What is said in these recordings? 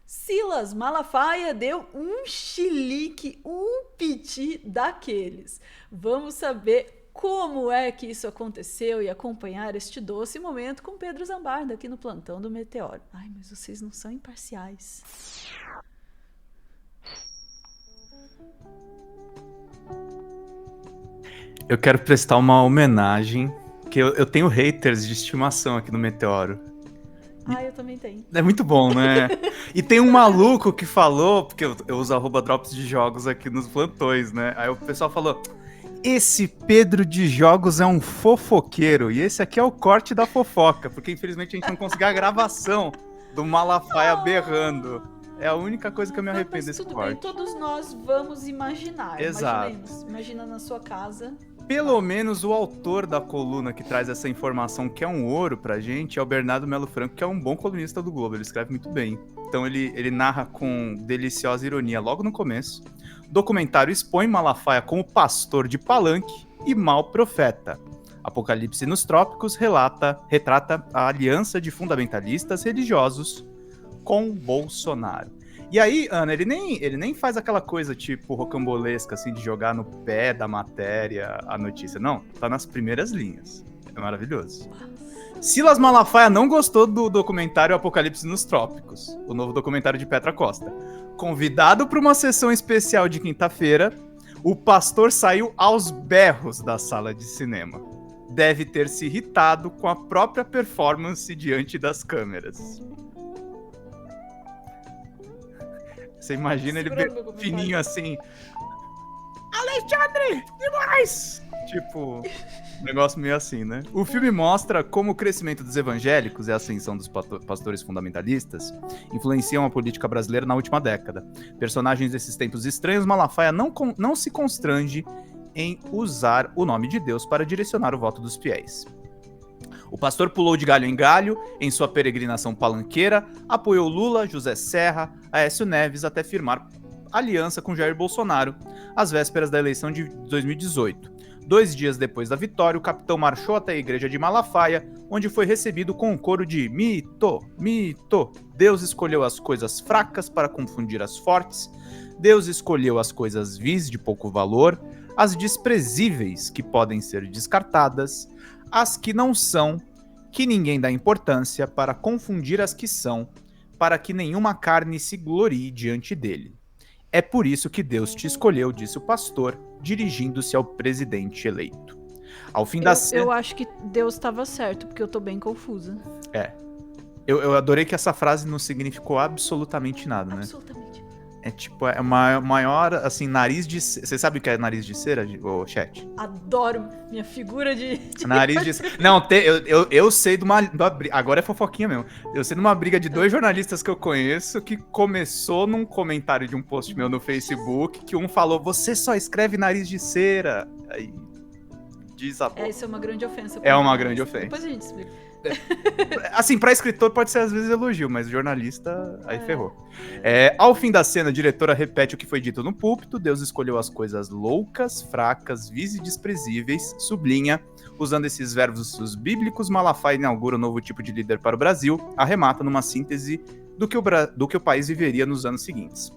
Silas Malafaia deu um chilique, um piti daqueles. Vamos saber como é que isso aconteceu e acompanhar este doce momento com Pedro Zambarda aqui no Plantão do Meteoro. Ai, mas vocês não são imparciais. Eu quero prestar uma homenagem, que eu tenho haters de estimação aqui no Meteoro. Ah, eu também tenho. É muito bom, né? E tem um maluco que falou, porque eu uso @drops de jogos aqui nos plantões, né? Aí o pessoal falou: esse Pedro de jogos é um fofoqueiro, e esse aqui é o corte da fofoca, porque infelizmente a gente não conseguiu a gravação do Malafaia berrando. É a única coisa que eu me arrependo desse tudo corte. bem, todos nós vamos imaginar. Exato. Imaginemos. Imagina na sua casa. Pelo menos o autor da coluna que traz essa informação, que é um ouro pra gente, é o Bernardo Melo Franco, que é um bom colunista do Globo, ele escreve muito bem. Então ele narra com deliciosa ironia logo no começo. O documentário expõe Malafaia como pastor de palanque e mau profeta. Apocalipse nos Trópicos retrata a aliança de fundamentalistas religiosos com Bolsonaro. E aí, Ana, ele nem faz aquela coisa tipo rocambolesca, assim, de jogar no pé da matéria a notícia. Não, tá nas primeiras linhas. É maravilhoso. Silas Malafaia não gostou do documentário Apocalipse nos Trópicos, o novo documentário de Petra Costa. Convidado para uma sessão especial de quinta-feira, o pastor saiu aos berros da sala de cinema. Deve ter se irritado com a própria performance diante das câmeras. Você imagina ele fininho assim. Alexandre, demais! Tipo, um negócio meio assim, né? O filme mostra como o crescimento dos evangélicos e a ascensão dos pastores fundamentalistas influenciam a política brasileira na última década. Personagens desses tempos estranhos, Malafaia não se constrange em usar o nome de Deus para direcionar o voto dos fiéis. O pastor pulou de galho em galho em sua peregrinação palanqueira, apoiou Lula, José Serra, Aécio Neves até firmar aliança com Jair Bolsonaro, às vésperas da eleição de 2018. 2 dias depois da vitória, o capitão marchou até a igreja de Malafaia, onde foi recebido com um coro de mito, mito. Deus escolheu as coisas fracas para confundir as fortes. Deus escolheu as coisas vis de pouco valor, as desprezíveis que podem ser descartadas, as que não são, que ninguém dá importância, para confundir as que são, para que nenhuma carne se glorie diante dele. É por isso que Deus te escolheu, disse o pastor, dirigindo-se ao presidente eleito. Ao fim da Eu acho que Deus estava certo, porque eu tô bem confusa. Eu adorei que essa frase não significou absolutamente nada, né? Absolutamente. É tipo, é uma maior, assim, nariz de... Você sabe o que é nariz de cera, ô chat? Adoro minha figura de Nariz de cera. Não, eu sei de uma... Agora é fofoquinha mesmo. Eu sei de uma briga de 2 jornalistas que eu conheço que começou num comentário de um post meu no Facebook, que um falou, você só escreve nariz de cera. Aí desabou. Isso é uma grande ofensa. É uma grande ofensa. Depois a gente explica. Assim, pra escritor pode ser às vezes elogio, mas jornalista, aí ferrou. Ao fim da cena, a diretora repete o que foi dito no púlpito. Deus escolheu as coisas loucas, fracas, vis e desprezíveis, sublinha. Usando esses verbos bíblicos, Malafaia inaugura um novo tipo de líder para o Brasil, arremata numa síntese do que o país viveria nos anos seguintes.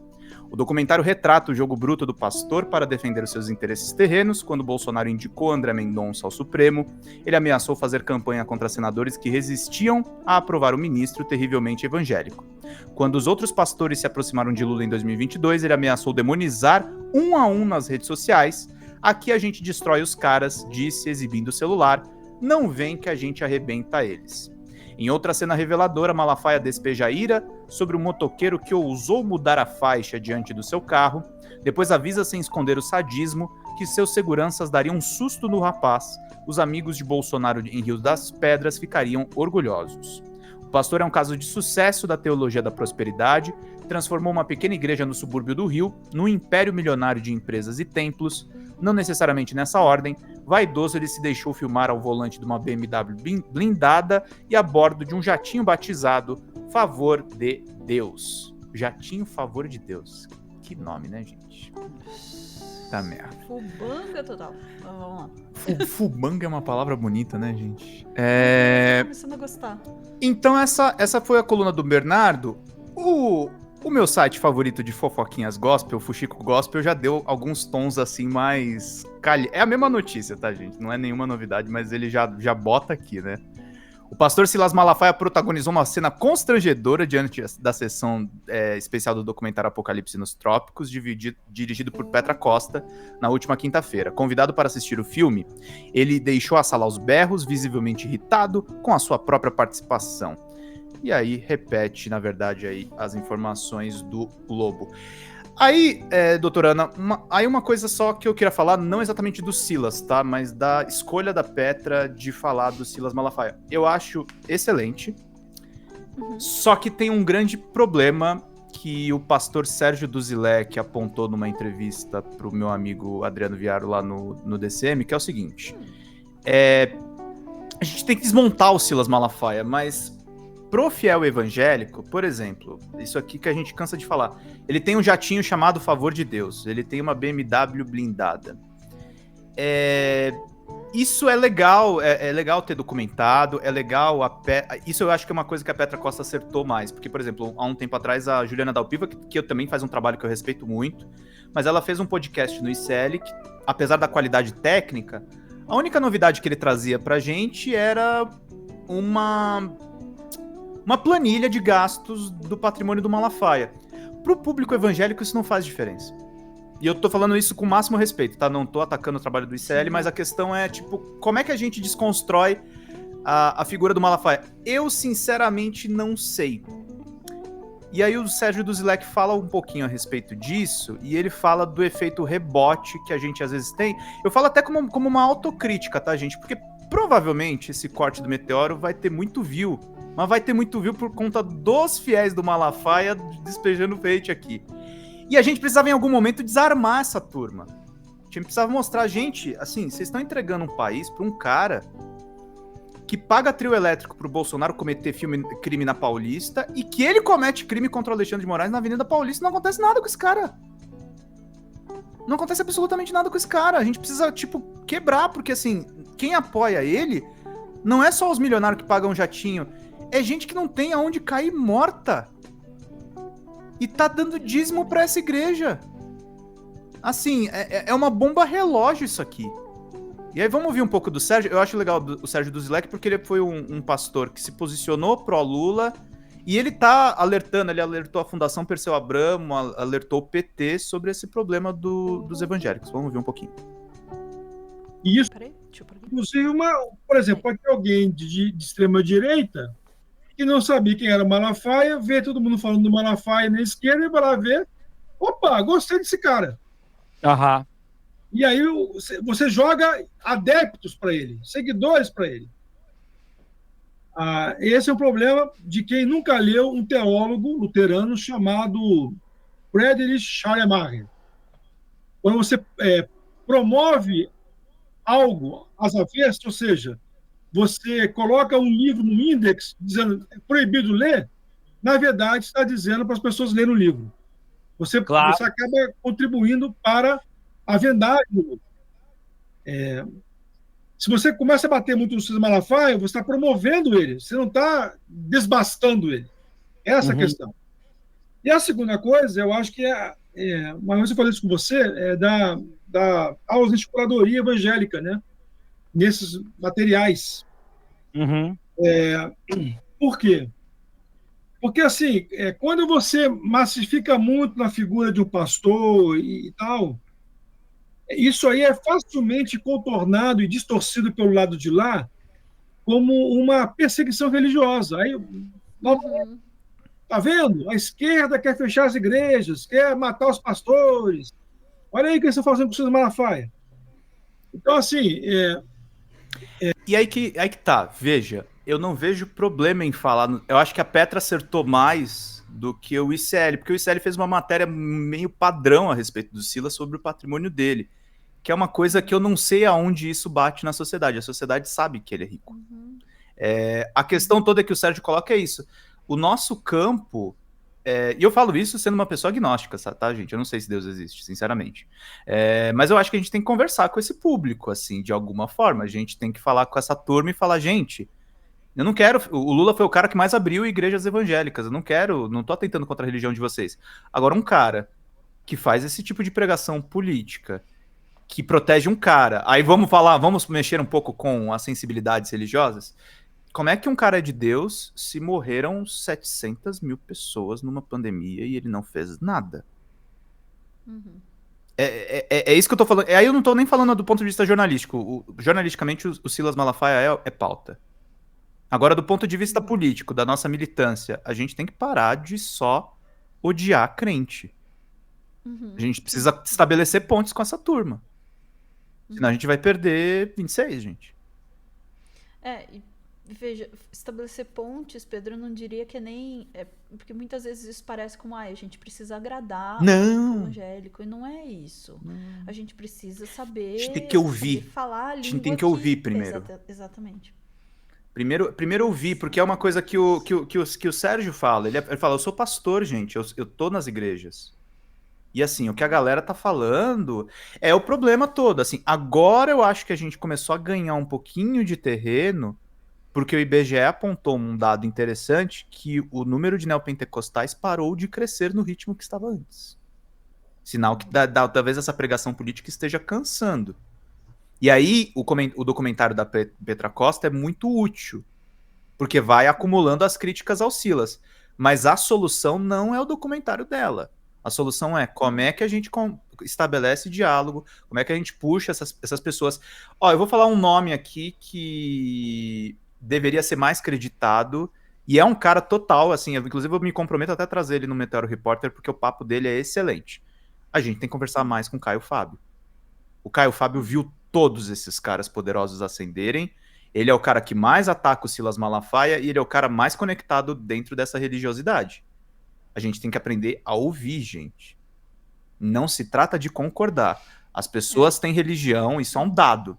O documentário retrata o jogo bruto do pastor para defender os seus interesses terrenos. Quando Bolsonaro indicou André Mendonça ao Supremo, ele ameaçou fazer campanha contra senadores que resistiam a aprovar o ministro terrivelmente evangélico. Quando os outros pastores se aproximaram de Lula em 2022, ele ameaçou demonizar um a um nas redes sociais. Aqui a gente destrói os caras, disse exibindo o celular. Não vem que a gente arrebenta eles. Em outra cena reveladora, Malafaia despeja ira sobre o motoqueiro que ousou mudar a faixa diante do seu carro, depois avisa sem esconder o sadismo que seus seguranças dariam um susto no rapaz. Os amigos de Bolsonaro em Rio das Pedras ficariam orgulhosos. O pastor é um caso de sucesso da teologia da prosperidade, transformou uma pequena igreja no subúrbio do Rio num império milionário de empresas e templos. Não necessariamente nessa ordem, vaidoso ele se deixou filmar ao volante de uma BMW blindada e a bordo de um jatinho batizado Favor de Deus. Jatinho Favor de Deus. Que nome, né, gente? Tá merda. Fubanga total. Vamos lá. Fubanga é uma palavra bonita, né, gente? Tô começando a gostar. Então essa foi a coluna do Bernardo. O meu site favorito de fofoquinhas gospel, o Fuxico Gospel, já deu alguns tons assim mais... É a mesma notícia, tá, gente? Não é nenhuma novidade, mas ele já bota aqui, né? O pastor Silas Malafaia protagonizou uma cena constrangedora diante da sessão especial do documentário Apocalipse nos Trópicos, dirigido por Petra Costa, na última quinta-feira. Convidado para assistir o filme, ele deixou a sala aos berros, visivelmente irritado com a sua própria participação. E aí repete, na verdade, aí as informações do Globo. Aí, doutora Ana, uma coisa só que eu queria falar, não exatamente do Silas, tá? Mas da escolha da Petra de falar do Silas Malafaia. Eu acho excelente, só que tem um grande problema que o pastor Sérgio Duzilek apontou numa entrevista pro meu amigo Adriano Viaro lá no DCM, que é o seguinte. A gente tem que desmontar o Silas Malafaia, mas... Pro fiel evangélico, por exemplo, isso aqui que a gente cansa de falar, ele tem um jatinho chamado Favor de Deus, ele tem uma BMW blindada. Isso é legal, é legal ter documentado, é legal, isso eu acho que é uma coisa que a Petra Costa acertou mais, porque, por exemplo, há um tempo atrás, a Juliana Dalpiva, que eu também faz um trabalho que eu respeito muito, mas ela fez um podcast no ICL, que, apesar da qualidade técnica, a única novidade que ele trazia pra gente era uma planilha de gastos do patrimônio do Malafaia. Pro público evangélico isso não faz diferença. E eu tô falando isso com o máximo respeito, tá? Não tô atacando o trabalho do ICL, mas a questão é, tipo, como é que a gente desconstrói a figura do Malafaia? Eu, sinceramente, não sei. E aí o Sérgio Duzilek fala um pouquinho a respeito disso, e ele fala do efeito rebote que a gente às vezes tem. Eu falo até como uma autocrítica, tá, gente? Porque provavelmente esse corte do Meteoro vai ter muito view, mas vai ter muito view por conta dos fiéis do Malafaia despejando hate aqui. E a gente precisava em algum momento desarmar essa turma. A gente precisava mostrar, gente, assim, vocês estão entregando um país para um cara que paga trio elétrico pro Bolsonaro cometer crime na Paulista e que ele comete crime contra o Alexandre de Moraes na Avenida Paulista. Não acontece nada com esse cara. Não acontece absolutamente nada com esse cara. A gente precisa, tipo, quebrar, porque, assim, quem apoia ele não é só os milionários que pagam jatinho, é gente que não tem aonde cair morta. E tá dando dízimo pra essa igreja. Assim, é uma bomba relógio isso aqui. E aí vamos ouvir um pouco do Sérgio. Eu acho legal o Sérgio Duzilek porque ele foi um pastor que se posicionou pró-Lula e ele tá alertando, ele alertou a Fundação Perseu Abramo, alertou o PT sobre esse problema dos evangélicos. Vamos ouvir um pouquinho. Isso, inclusive, por exemplo, pode ter alguém de extrema direita que não sabia quem era Malafaia, vê todo mundo falando do Malafaia na esquerda e vai lá ver, opa, gostei desse cara. Aham. E aí você joga adeptos para ele, seguidores para ele. Esse é um problema de quem nunca leu um teólogo luterano chamado Friedrich Schleiermacher. Quando você promove algo às avessas, ou seja, você coloca um livro no índex dizendo é proibido ler, na verdade está dizendo para as pessoas lerem o livro. Você acaba contribuindo para a vendagem do livro. Se você começa a bater muito no Silas Malafaia, você está promovendo ele, você não está desbastando ele. Essa é a questão. E a segunda coisa, eu acho que uma vez eu falei isso com você, da ausência de curadoria evangélica, né? Nesses materiais. Por quê? Porque, assim, quando você massifica muito na figura de um pastor e tal, isso aí é facilmente contornado e distorcido pelo lado de lá como uma perseguição religiosa. Aí, tá vendo? A esquerda quer fechar as igrejas, quer matar os pastores. Olha aí o que eles estão fazendo com o Silas Malafaia. Então, assim... E aí que tá, veja, eu não vejo problema em falar... Eu acho que a Petra acertou mais do que o ICL, porque o ICL fez uma matéria meio padrão a respeito do Silas sobre o patrimônio dele, que é uma coisa que eu não sei aonde isso bate na sociedade. A sociedade sabe que ele é rico. A questão toda que o Sérgio coloca é isso. O nosso campo... e eu falo isso sendo uma pessoa agnóstica, tá, gente? Eu não sei se Deus existe, sinceramente. Mas eu acho que a gente tem que conversar com esse público, assim, de alguma forma. A gente tem que falar com essa turma e falar, gente, Eu não quero. O Lula foi o cara que mais abriu igrejas evangélicas. Eu não quero. Não tô atentando contra a religião de vocês. Agora, um cara que faz esse tipo de pregação política, que protege um cara. Aí vamos mexer um pouco com as sensibilidades religiosas. Como é que um cara é de Deus se morreram 700 mil pessoas numa pandemia e ele não fez nada? Uhum. É isso que eu tô falando. Aí eu não tô nem falando do ponto de vista jornalístico. Jornalisticamente, o Silas Malafaia é pauta. Agora, do ponto de vista político, da nossa militância, a gente tem que parar de só odiar crente. Uhum. A gente precisa estabelecer pontes com essa turma. Senão a gente vai perder 26, gente. E veja, estabelecer pontes, Pedro, eu não diria que é nem. Porque muitas vezes isso parece como, a gente precisa agradar o evangélico, e não é isso. A gente precisa saber. A gente tem que ouvir. Saber falar a língua. A gente tem que ouvir primeiro. Exatamente. Primeiro ouvir, porque é uma coisa que o Sérgio fala. Ele fala, eu sou pastor, gente, eu tô nas igrejas. E assim, o que a galera tá falando é o problema todo. Assim, agora eu acho que a gente começou a ganhar um pouquinho de terreno, porque o IBGE apontou um dado interessante, que o número de neopentecostais parou de crescer no ritmo que estava antes. Sinal que talvez essa pregação política esteja cansando. E aí, o documentário da Petra Costa é muito útil, porque vai acumulando as críticas ao Silas. Mas a solução não é o documentário dela. A solução é como é que a gente estabelece diálogo, como é que a gente puxa essas pessoas. Ó, eu vou falar um nome aqui que deveria ser mais creditado, e é um cara total, assim, inclusive eu me comprometo até a trazer ele no Meteoro Repórter, porque o papo dele é excelente. A gente tem que conversar mais com o Caio Fábio. O Caio Fábio viu todos esses caras poderosos ascenderem. Ele é o cara que mais ataca o Silas Malafaia e ele é o cara mais conectado dentro dessa religiosidade. A gente tem que aprender a ouvir, gente. Não se trata de concordar. As pessoas têm religião, isso é um dado.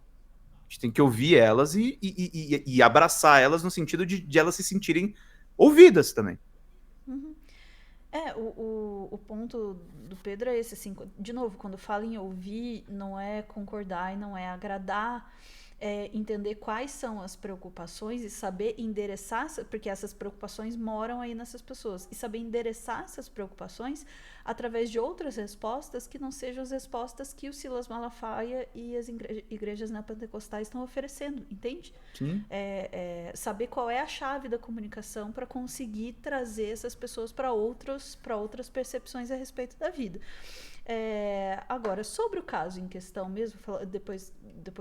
A gente tem que ouvir elas e abraçar elas no sentido de elas se sentirem ouvidas também. Uhum. O ponto do Pedro é esse, assim, de novo, quando fala em ouvir, não é concordar e não é agradar, é entender quais são as preocupações e saber endereçar, porque essas preocupações moram aí nessas pessoas, e saber endereçar essas preocupações através de outras respostas que não sejam as respostas que o Silas Malafaia e as igrejas neopentecostais estão oferecendo, entende? Sim. Saber qual é a chave da comunicação para conseguir trazer essas pessoas para outras percepções a respeito da vida. Agora, sobre o caso em questão mesmo, depois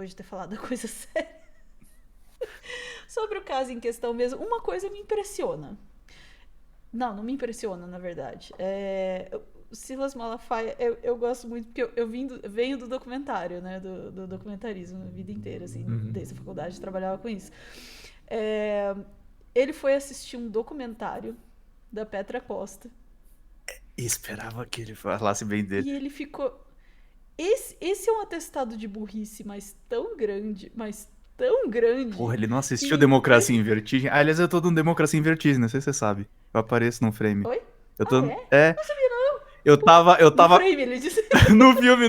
de ter falado a coisa séria, sobre o caso em questão mesmo, uma coisa me impressiona. Não me impressiona, na verdade. O Silas Malafaia, eu gosto muito, porque eu venho do documentário, né? Do documentarismo a vida inteira, assim, desde a faculdade, trabalhava com isso. Ele foi assistir um documentário da Petra Costa. E esperava que ele falasse bem dele. E ele ficou... Esse é um atestado de burrice, mas tão grande. Porra, ele não assistiu Democracia em Vertigem? Aliás, eu tô dando Democracia em Vertigem, não sei se você sabe. Eu apareço num frame. Oi? Eu tô... Não sabia, não. Eu tava... No frame, ele disse. no filme.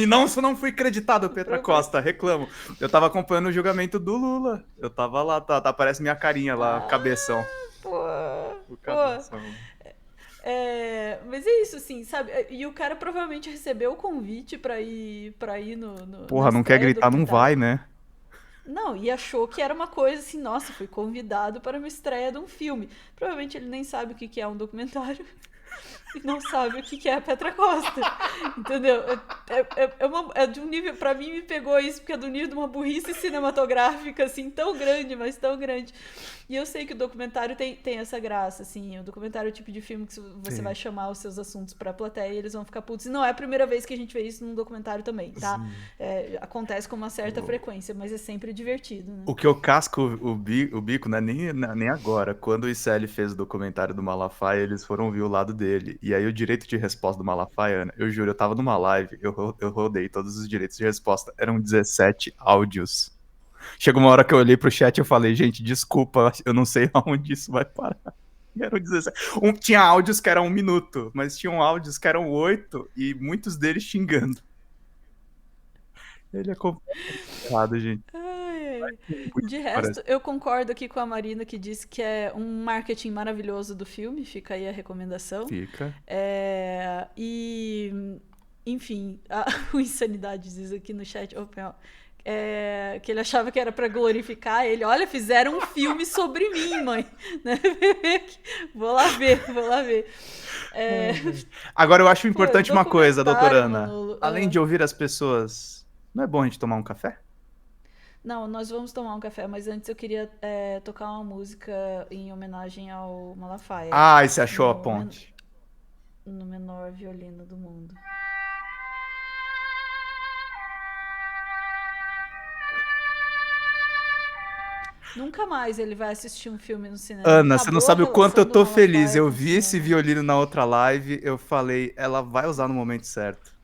Não fui creditado, Petra Costa, reclamo. Eu tava acompanhando o julgamento do Lula. Eu tava lá, aparece minha carinha lá, cabeção. O cabeção. Mas é isso, assim, sabe? E o cara provavelmente recebeu o convite pra ir no Porra, não quer gritar, não vai, né? Não, e achou que era uma coisa assim, nossa, fui convidado para uma estreia de um filme. Provavelmente ele nem sabe o que é um documentário e não sabe o que é a Petra Costa. Entendeu? É de um nível, pra mim me pegou isso, porque é do nível de uma burrice cinematográfica, assim, tão grande, mas tão grande. E eu sei que o documentário tem essa graça, assim, o documentário é o tipo de filme que você vai chamar os seus assuntos pra plateia e eles vão ficar putos. E não é a primeira vez que a gente vê isso num documentário também, tá? Acontece com uma certa frequência, mas é sempre divertido, né? O que eu casco o bico, não é nem agora. Quando o ICL fez o documentário do Malafaia, eles foram ver o lado dele. E aí o direito de resposta do Malafaia, Ana, eu juro, eu tava numa live, eu rodei todos os direitos de resposta. Eram 17 áudios. Chegou uma hora que eu olhei pro chat e eu falei, gente, desculpa, eu não sei aonde isso vai parar. E eram 17. Tinha áudios que eram 1 minuto, mas tinham áudios que eram 8 e muitos deles xingando. Ele é complicado, gente. Muito De parece. resto, eu concordo aqui com a Marina que disse que é um marketing maravilhoso do filme, fica aí a recomendação. Fica. E, enfim, o Insanidade diz aqui no chat, que ele achava que era pra glorificar ele. Olha, fizeram um filme sobre mim, mãe. Né? Vou lá ver. Agora eu acho Pô, importante uma coisa, doutora documentário, Ana. Manolo. Além de ouvir as pessoas, não é bom a gente tomar um café? Não, nós vamos tomar um café, mas antes eu queria tocar uma música em homenagem ao Malafaia, Ah, e você achou a no, ponte. no menor violino do mundo. Nunca mais ele vai assistir um filme no cinema. Ana, você não Acabou a sabe o quanto eu relação do tô feliz. Malafaia Eu com o vi esse cinema. violino na outra live, eu falei, ela vai usar no momento certo.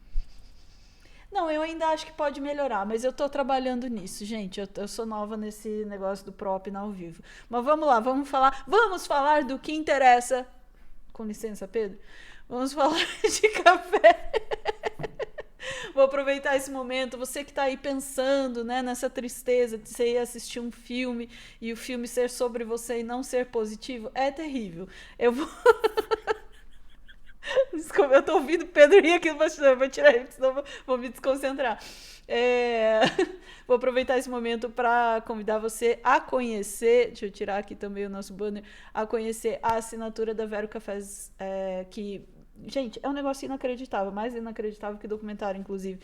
Não, eu ainda acho que pode melhorar, mas eu tô trabalhando nisso, gente. Eu sou nova nesse negócio do prop ao vivo. Mas vamos lá, vamos falar do que interessa. Com licença, Pedro. Vamos falar de café. Vou aproveitar esse momento. Você que tá aí pensando, né, nessa tristeza de você ir assistir um filme e o filme ser sobre você e não ser positivo, é terrível. Eu vou. Desculpa, eu tô ouvindo o Pedro rir aqui no bastidor, eu vou tirar ele, senão vou me desconcentrar. Vou aproveitar esse momento para convidar você a conhecer, deixa eu tirar aqui também o nosso banner, a conhecer a assinatura da Vero Cafés, que, gente, é um negócio inacreditável, mais inacreditável que documentário, inclusive.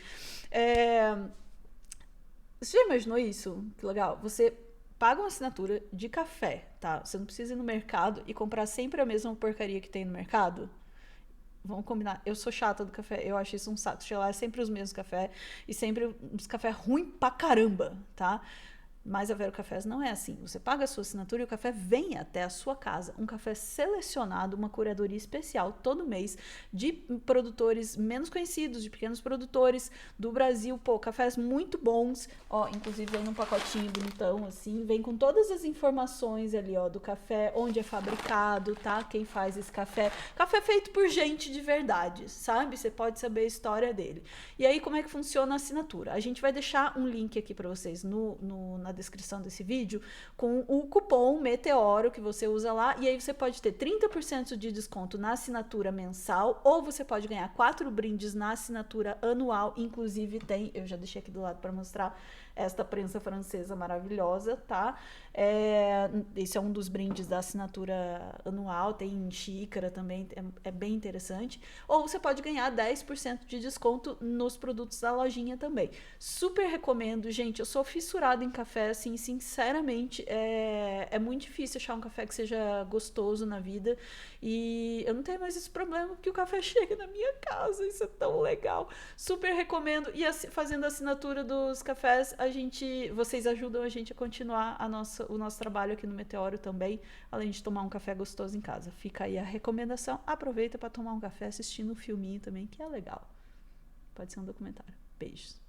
Você já imaginou isso? Que legal. Você paga uma assinatura de café, tá? Você não precisa ir no mercado e comprar sempre a mesma porcaria que tem no mercado. Vamos combinar. Eu sou chata do café. Eu acho isso um saco. Chega lá, é sempre os mesmos cafés. E sempre uns cafés ruins pra caramba, tá? Mas a Vero Cafés não é assim. Você paga a sua assinatura e o café vem até a sua casa. Um café selecionado, uma curadoria especial todo mês de produtores menos conhecidos, de pequenos produtores do Brasil. Pô, cafés muito bons. Ó, inclusive vem num pacotinho bonitão, assim. Vem com todas as informações ali, ó, do café, onde é fabricado, tá? Quem faz esse café. Café feito por gente de verdade, sabe? Você pode saber a história dele. E aí, como é que funciona a assinatura? A gente vai deixar um link aqui para vocês na descrição desse vídeo com o cupom Meteoro que você usa lá, e aí você pode ter 30% de desconto na assinatura mensal, ou você pode ganhar 4 brindes na assinatura anual. Inclusive tem, eu já deixei aqui do lado para mostrar esta prensa francesa maravilhosa, tá? Esse é um dos brindes da assinatura anual, tem xícara também, é bem interessante. Ou você pode ganhar 10% de desconto nos produtos da lojinha também. Super recomendo, gente. Eu sou fissurada em café, assim, sinceramente. É muito difícil achar um café que seja gostoso na vida. E eu não tenho mais esse problema, porque o café chega na minha casa. Isso é tão legal. Super recomendo. E fazendo a assinatura dos cafés, vocês ajudam a gente a continuar o nosso trabalho aqui no Meteoro também, além de tomar um café gostoso em casa. Fica aí a recomendação. Aproveita para tomar um café assistindo um filminho também, que é legal. Pode ser um documentário. Beijos.